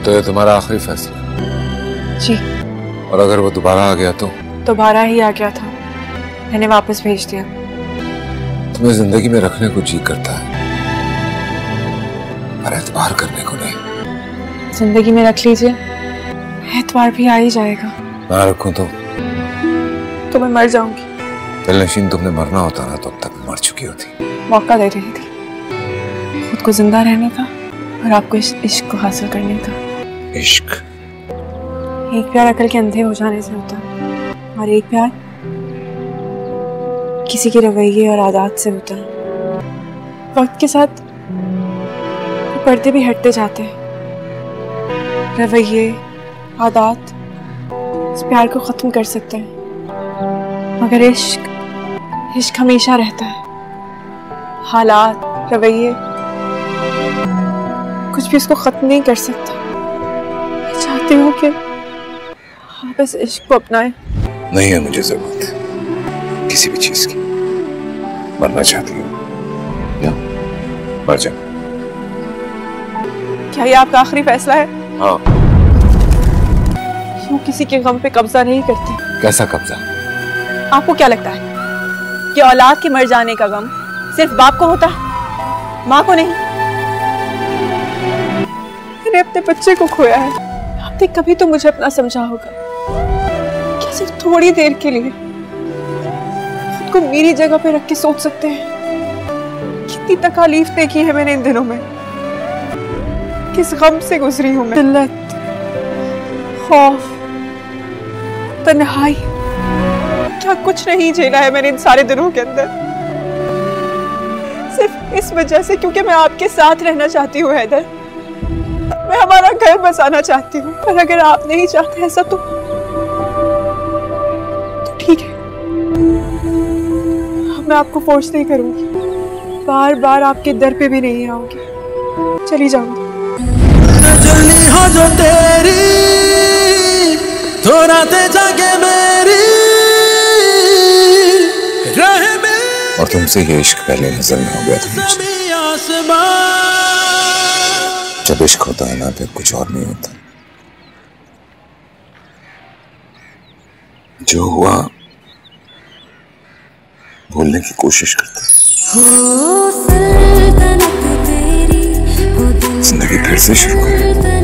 तो ये तुम्हारा आखिरी फैसला है? जी। और अगर वो दोबारा आ गया तो? दोबारा ही आ गया था, मैंने वापस भेज दिया। तुम्हें जिंदगी में रखने को जी करता है, पर एतबार करने को नहीं। जिंदगी में रख लीजिए, एतबार भी आ ही जाएगा। ना रखूं तो मैं मर जाऊंगी। दिलनशीन, तुमने मरना होता ना तो अब तक मर चुकी होती। मौका दे रही थी खुद को जिंदा रहने का और आपको इस इश्क को हासिल करने का। इश्क? एक प्यार अकल के अंधे हो जाने से होता है, और एक प्यार किसी के रवैये और आदत से होता है। वक्त के साथ पर्दे भी हटते जाते हैं। रवैये, आदत इस प्यार को खत्म कर सकते हैं, मगर इश्क हमेशा रहता है। हालात, रवैये कुछ भी इसको खत्म नहीं कर सकता। मैं चाहती हूँ कि आप इस इश्क को अपनाएं। नहीं है मुझे जरूरत किसी भी चीज की। मरना चाहती हूँ या मर जा। क्या ये आपका आखिरी फैसला है? हाँ। यूं किसी के गम पे कब्जा नहीं करते। कैसा कब्जा? आपको क्या लगता है कि औलाद के मर जाने का गम सिर्फ बाप को होता है, माँ को नहीं? मैंने अपने बच्चे को खोया है। आपने कभी तो मुझे अपना समझा होगा। क्या सिर्फ थोड़ी देर के लिए खुद को मेरी जगह पे रख के सोच सकते हैं? कितनी तकलीफ देखी है मैंने इन दिनों में, किस गम से गुजरी हूं मैं। दिल्लत, खौफ, तन्हाई, क्या कुछ नहीं झेला है मैंने इन सारे दिनों के अंदर, सिर्फ इस वजह से क्योंकि मैं आपके साथ रहना चाहती हूँ हैदर। मैं हमारा घर बसाना चाहती हूँ, पर अगर आप नहीं चाहते ऐसा तो ठीक है। मैं आपको फोर्स नहीं करूंगी, बार बार आपके दर पे भी नहीं आऊंगी, चली जाऊंगी। जल्दी हो जो तेरी थोड़ा ते जागे मेरी रहे में। और तुमसे ये इश्क पहले नजर में हो गया था मुझे। जब इश्क होता है ना, फिर कुछ और नहीं होता। जो हुआ भूलने की कोशिश करते हैं। जिंदगी फिर से शुरू करें।